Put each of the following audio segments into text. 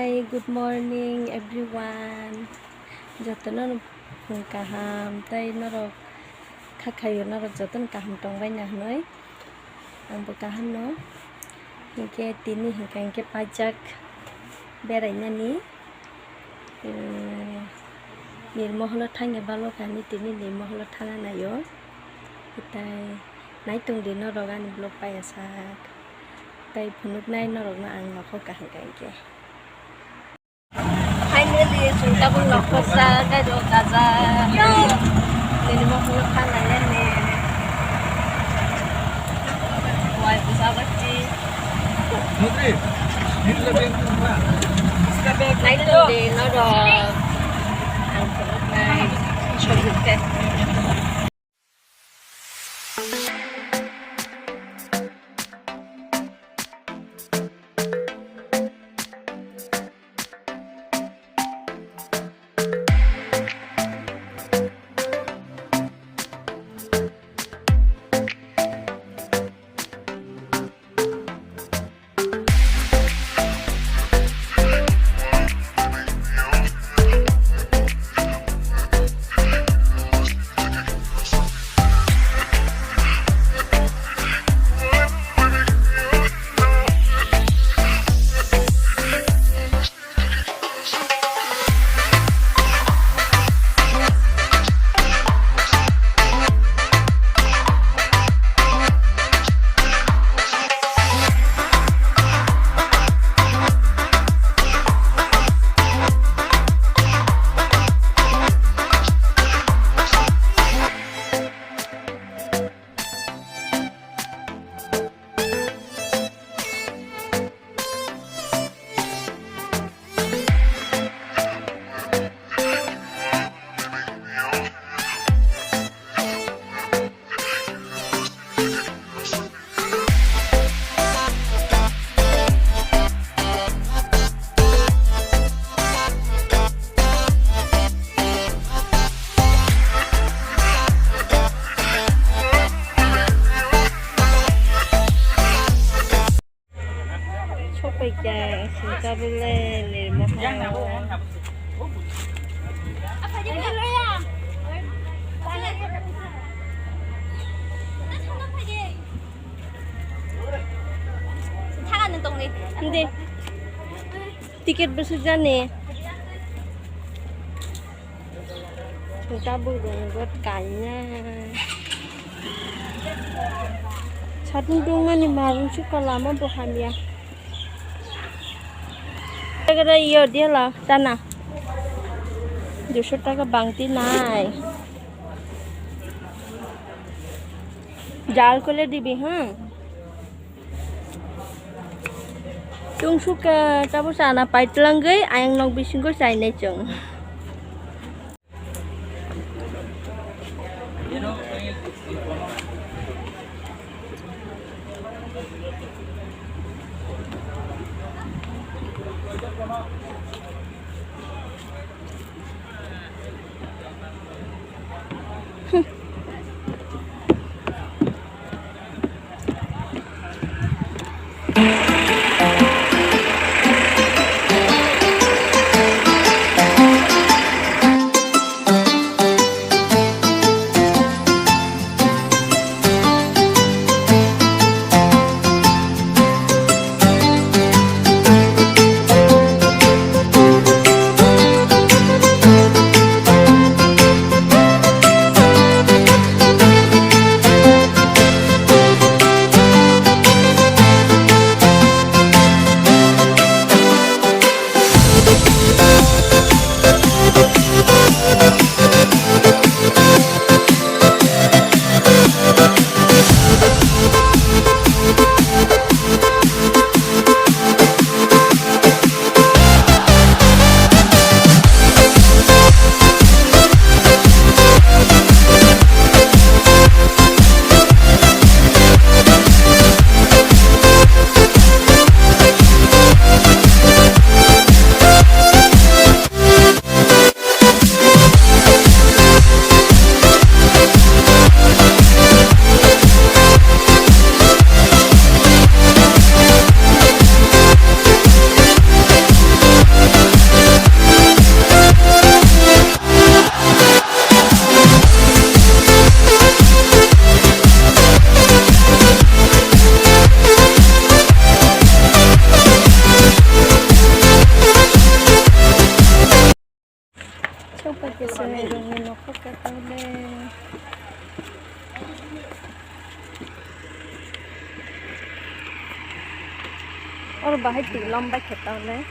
Hi, good morning everyone. Jotono kaham tai norok khakhayo norok joton kaham tongbai na hnoi. Angbo kaham no. Hingke tini hingke pajak berainani. Nirmahal thange balo kani tini Nirmahal thana nayo. Itai naitung di norok ani blog payasak. Tai phunuk nai norok na ang nokho kaham kaike. Finally, chúng cũng lọc hot ra cái đồ cà ra nên mà không khăn là lên nè ngoài của sao bất chi nãy tôi đi nó đồ ăn phở này cho được cái bây giờ chúng ta đi lên để một 타가는 동네. 근데 ticket bớt ra nè chúng ta bước đường vớt cảnh nha sát đúng anh mà chúng chút còn làm một hai miếng cái đây yêu đi là ta nào dù số ta có bằng tí này জাল করে দিবি হ্যাঁ tung suka tapo sana pai telanggai ayang nong bisingko sai nei chung hay tỉ lom bách khét tao đấy.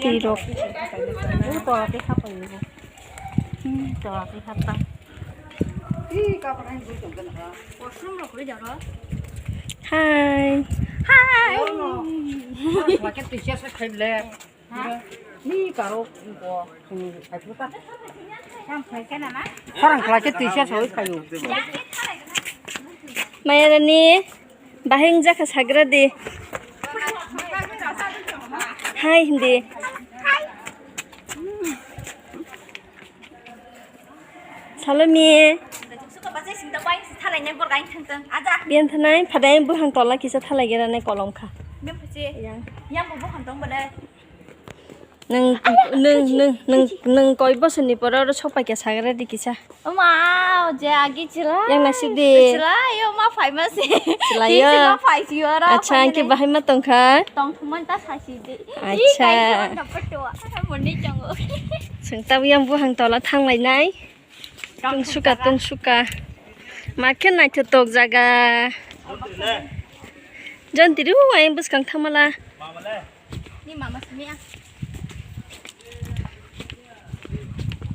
Tì rột. Bò cái khắp rồi. Bò cái khắp ta. Hi. Hi. Mà cái tì xe thay lẹ. Ni cả rồi bò phải phụ ta. Không phải cái nào á? Orang kelas tì xe soi kayu. Maya ni bahing jaka sagra de. Hi hindi. Salome. Biên thân này phải đây bước hàng tỏi là kisa thay lại cái này cỏ lông khá. Nâng coi bớt sinh đi bỏ đó chọc bài cái sáng ra đi kisa. Wow, jadi celah. Yang nasi di. Celah, yo ma phải mà gì? Celah Đi ya. ma phải gì đó. Acha anh kia bahai mà tông khá. Tông thùng mình ta sai gì đi. Acha. Dapat dua. Muốn đi chăng ơi. Sừng tao yang bước hàng tỏi là thang lại này. Tung suka. Mà cái này thì tộc jaga. Jangan tiru ayam bus kang thamala. Đi mà sini à.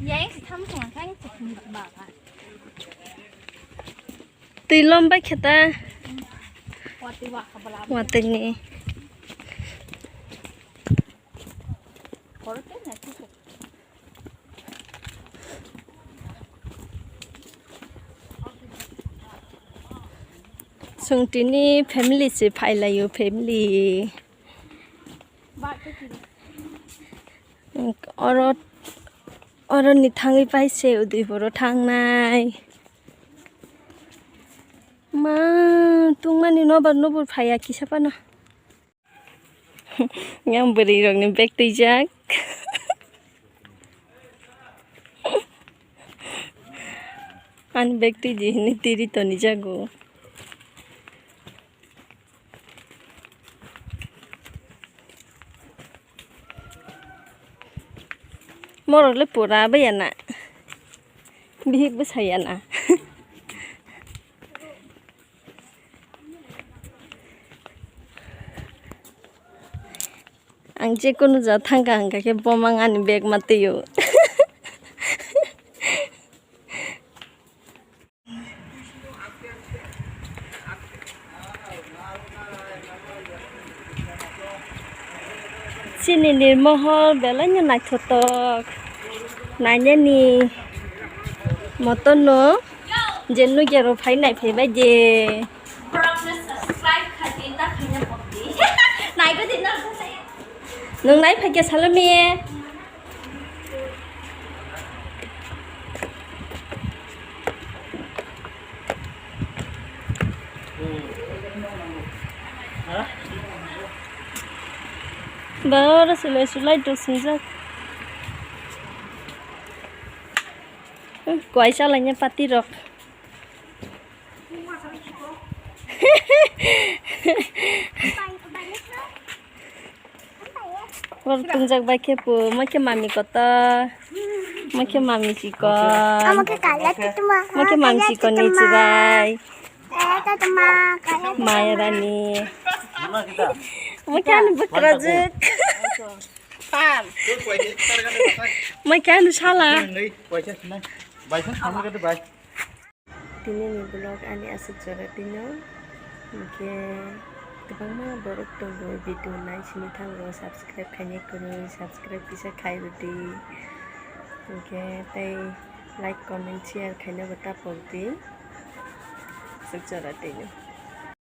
Yang si tham xong khang si không được bảo à. Tùy lom bách kheta. Wati wa kabala. Wati ni. Có cái này chứ. Sung tini family se phai la yo family. Ba cái gì? अरनि थाङै पाइसे उदैफोराव थांनाय मा तुंमानि नबर फाया किसापानो yang beri rongni beg tijak an beg tiji ni tiri to ni jago morole pura bayana bihik besayana ang jekono ja thangka hangka ke bomang ani bag mateyo sini Nirmahal belanya naik thotok nanya ni motono jennu gero phai nai phai bai je subscribe khati ta khina pokti nai ko din na nung nai phai ke salami baru sulai tu sinjak kuai salahnya pati rok Baru tunjak baik pu, makai mami kota, makai mami sikon, makai mami sikon ni cirai, Maya Rani, makai anu bekerajut, makai anu salah. Tini ni blog ani asal cara tino, makai Tepangma borok tunggu video naik sini tanggo subscribe kanya kuni subscribe bisa kai beti oke tay like comment share kanya beta polti secara tino